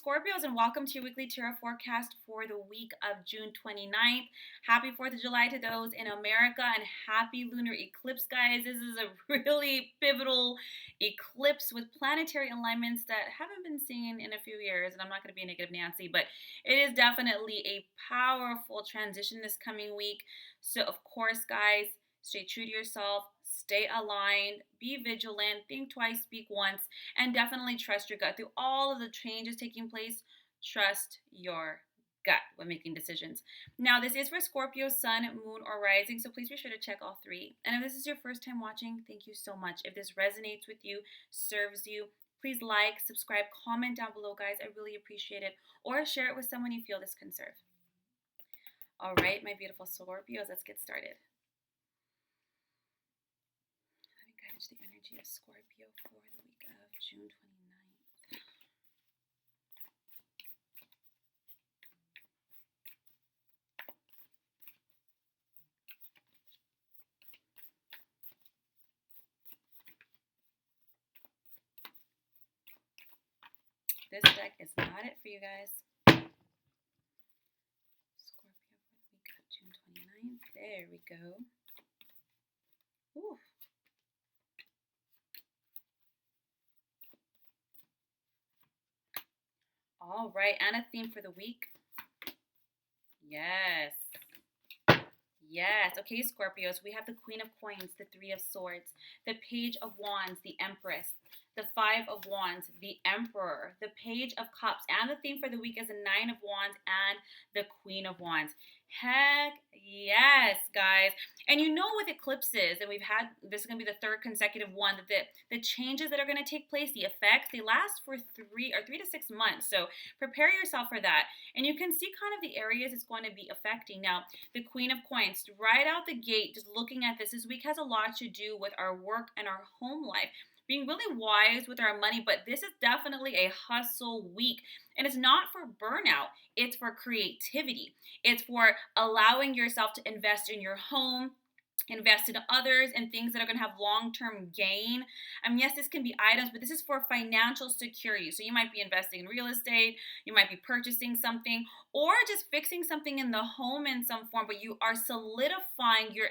Scorpios, and welcome to your weekly tarot forecast for the week of June 29th. Happy 4th of July to those in America, and happy lunar eclipse, guys. This is a really pivotal eclipse with planetary alignments that haven't been seen in a few years, and I'm not going to be a negative Nancy, but it is definitely a powerful transition this coming week. So, of course, guys, stay true to yourself, stay aligned, be vigilant, think twice, speak once, and definitely trust your gut. Through all of the changes taking place, trust your gut when making decisions. Now, this is for Scorpio, Sun, Moon, or Rising, so please be sure to check all three. And if this is your first time watching, thank you so much. If this resonates with you, serves you, please like, subscribe, comment down below, guys. I really appreciate it. Or share it with someone you feel this can serve. All right, my beautiful Scorpios, let's get started. The energy of Scorpio for the week of June 29th. This deck is not it for you guys. Scorpio for the week of June 29th. There we go. Ooh. All right, and a theme for the week. Yes. Yes. Okay, Scorpios, we have the Queen of Coins, the Three of Swords, the Page of Wands, the Empress, the Five of Wands, the Emperor, the Page of Cups, and the theme for the week is the Nine of Wands and the Queen of Wands. Heck yes, guys. And you know with eclipses, and we've had, this is going to be the third consecutive one, that the changes that are going to take place, the effects, they last for 3 to 6 months. So prepare yourself for that. And you can see kind of the areas it's going to be affecting. Now, the Queen of Coins, right out the gate, just looking at this week has a lot to do with our work and our home life. Being really wise with our money, but this is definitely a hustle week. And it's not for burnout, it's for creativity. It's for allowing yourself to invest in your home, invest in others, and things that are going to have long-term gain. Yes, this can be items, but this is for financial security. So you might be investing in real estate, you might be purchasing something, or just fixing something in the home in some form, but you are solidifying your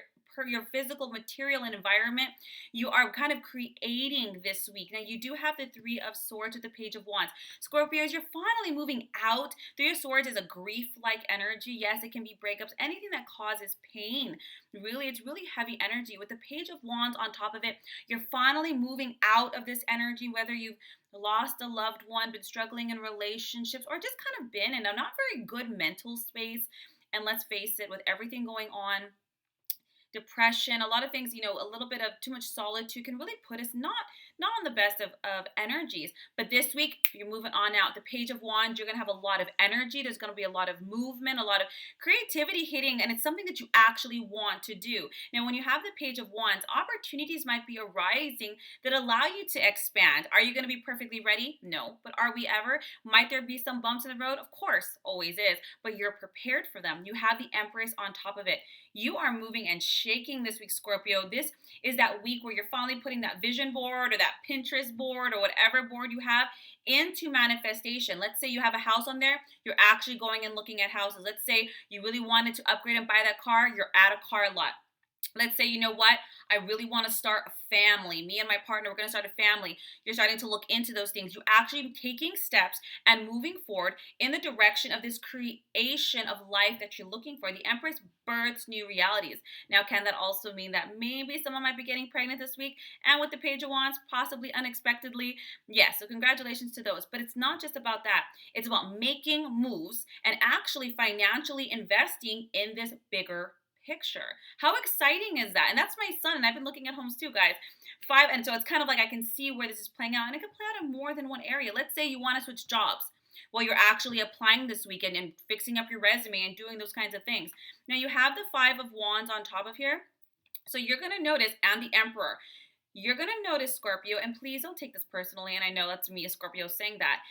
physical material and environment. You are kind of creating this week. Now, you do have the Three of Swords with the Page of Wands. Scorpios, you're finally moving out. Three of Swords is a grief-like energy. Yes, it can be breakups, anything that causes pain. Really, it's really heavy energy. With the Page of Wands on top of it, you're finally moving out of this energy, whether you've lost a loved one, been struggling in relationships, or just kind of been in a not very good mental space. And let's face it, with everything going on, depression, a lot of things, a little bit of too much solitude can really put us not on the best of energies. But this week, you're moving on out. The Page of Wands, you're going to have a lot of energy. There's going to be a lot of movement, a lot of creativity hitting, and it's something that you actually want to do. Now, when you have the Page of Wands, opportunities might be arising that allow you to expand. Are you going to be perfectly ready? No. But are we ever? Might there be some bumps in the road? Of course, always is. But you're prepared for them. You have the Empress on top of it. You are moving and shaking this week, Scorpio. This is that week where you're finally putting that vision board or that Pinterest board or whatever board you have into manifestation. Let's say you have a house on there, you're actually going and looking at houses. Let's say you really wanted to upgrade and buy that car, you're at a car lot. Let's say, you know what, I really want to start a family. Me and my partner, we're going to start a family. You're starting to look into those things. You're actually taking steps and moving forward in the direction of this creation of life that you're looking for. The Empress births new realities. Now, can that also mean that maybe someone might be getting pregnant this week? And with the Page of Wands, possibly unexpectedly? Yes, so congratulations to those. But it's not just about that. It's about making moves and actually financially investing in this bigger picture. How exciting is that? And that's my son, and I've been looking at homes too, guys. And so it's kind of like I can see where this is playing out, and it can play out in more than one area. Let's say you want to switch jobs. Well, you're actually applying this weekend and fixing up your resume and doing those kinds of things. Now, you have the Five of Wands on top of here. So you're going to notice, and the Emperor. You're going to notice, Scorpio, and please don't take this personally, and I know that's me, a Scorpio, saying that.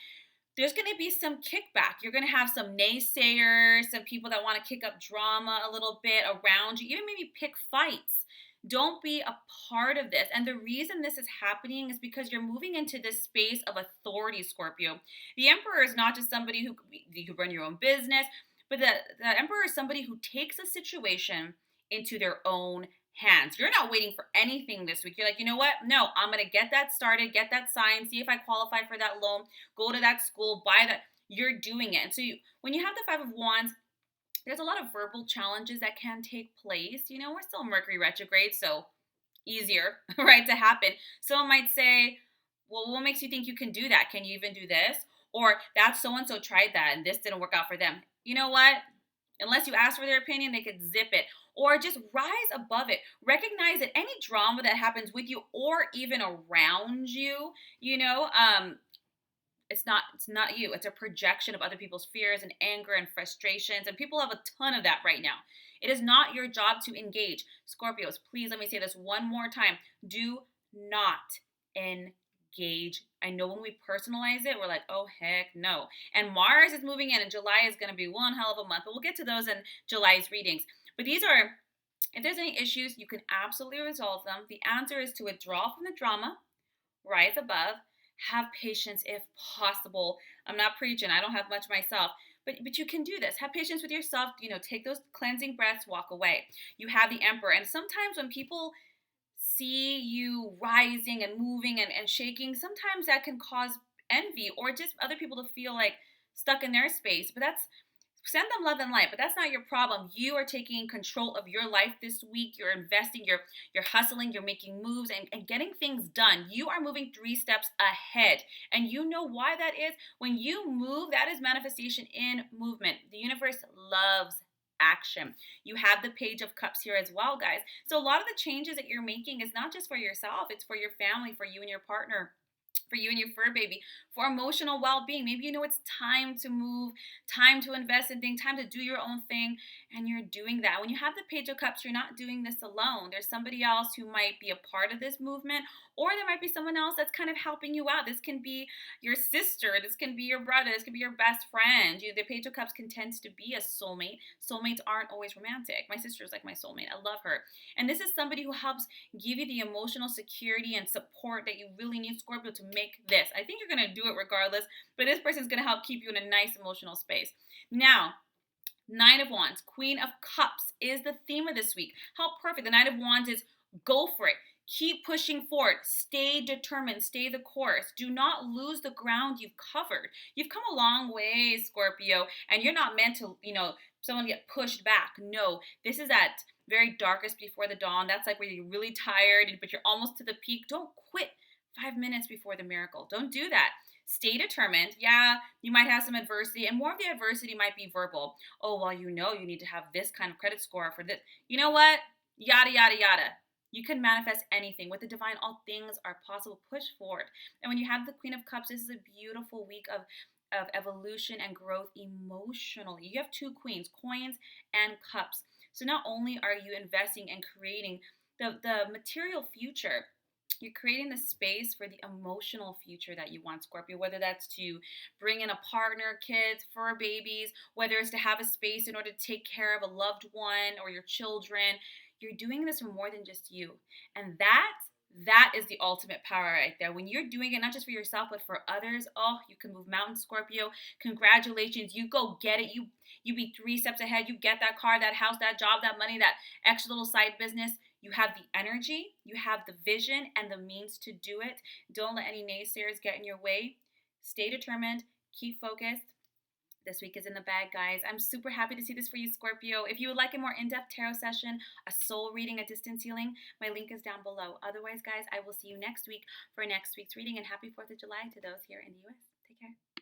There's going to be some kickback. You're going to have some naysayers, some people that want to kick up drama a little bit around you, even maybe pick fights. Don't be a part of this. And the reason this is happening is because you're moving into this space of authority, Scorpio. The Emperor is not just somebody who you could run your own business, but the Emperor is somebody who takes a situation into their own hands. You're not waiting for anything this week. You're like, you know what? No, I'm going to get that started, get that signed, see if I qualify for that loan, go to that school, buy that. You're doing it. And so when you have the Five of Wands, there's a lot of verbal challenges that can take place. You know, we're still Mercury retrograde, so easier, right, to happen. Someone might say, well, what makes you think you can do that? Can you even do this? Or that so-and-so tried that and this didn't work out for them. You know what? Unless you ask for their opinion, they could zip it. Or just rise above it. Recognize that any drama that happens with you or even around you, it's not you. It's a projection of other people's fears and anger and frustrations. And people have a ton of that right now. It is not your job to engage. Scorpios, please let me say this one more time. Do not engage. I know when we personalize it, we're like, oh, heck no. And Mars is moving in, and July is going to be one hell of a month. But we'll get to those in July's readings. But these are, if there's any issues, you can absolutely resolve them. The answer is to withdraw from the drama, rise above, have patience if possible. I'm not preaching. I don't have much myself. But you can do this. Have patience with yourself. Take those cleansing breaths, walk away. You have the Emperor. And sometimes when people see you rising and moving and shaking, sometimes that can cause envy or just other people to feel like stuck in their space. But send them love and light, but that's not your problem. You are taking control of your life this week. You're investing, you're hustling, you're making moves and getting things done. You are moving 3 steps ahead. And you know why that is? When you move, that is manifestation in movement. The universe loves action. You have the Page of Cups here as well, guys. So a lot of the changes that you're making is not just for yourself, it's for your family, for you and your partner, for you and your fur baby, for emotional well-being. Maybe it's time to move, time to invest in things, time to do your own thing, and you're doing that. When you have the Page of Cups, you're not doing this alone. There's somebody else who might be a part of this movement, or there might be someone else that's kind of helping you out. This can be your sister, this can be your brother, this can be your best friend. The Page of Cups can tend to be a soulmate. Soulmates aren't always romantic. My sister is like my soulmate. I love her. And this is somebody who helps give you the emotional security and support that you really need, Scorpio, to make this. I think you're going to do it regardless, but this person is going to help keep you in a nice emotional space. Now, Nine of Wands, Queen of Cups is the theme of this week. How perfect. The Nine of Wands is go for it. Keep pushing forward. Stay determined. Stay the course. Do not lose the ground you've covered. You've come a long way, Scorpio, and you're not meant to, someone get pushed back. No, this is at very darkest before the dawn. That's like where you're really tired, but you're almost to the peak. Don't quit 5 minutes before the miracle. Don't do that. Stay determined. Yeah, you might have some adversity, and more of the adversity might be verbal. Oh, well, you need to have this kind of credit score for this. You know what? Yada, yada, yada. You can manifest anything. With the divine, all things are possible. Push forward. And when you have the Queen of Cups, this is a beautiful week of evolution and growth emotionally. You have 2 queens, coins and cups. So not only are you investing and creating the material future, you're creating the space for the emotional future that you want, Scorpio, whether that's to bring in a partner, kids, fur babies, whether it's to have a space in order to take care of a loved one or your children. You're doing this for more than just you. And that is the ultimate power right there. When you're doing it, not just for yourself, but for others, oh, you can move mountains, Scorpio. Congratulations. You go get it. You be 3 steps ahead. You get that car, that house, that job, that money, that extra little side business. You have the energy, you have the vision and the means to do it. Don't let any naysayers get in your way. Stay determined. Keep focused. This week is in the bag, guys. I'm super happy to see this for you, Scorpio. If you would like a more in-depth tarot session, a soul reading, a distance healing, my link is down below. Otherwise, guys, I will see you next week for next week's reading, and happy 4th of July to those here in the U.S. Take care.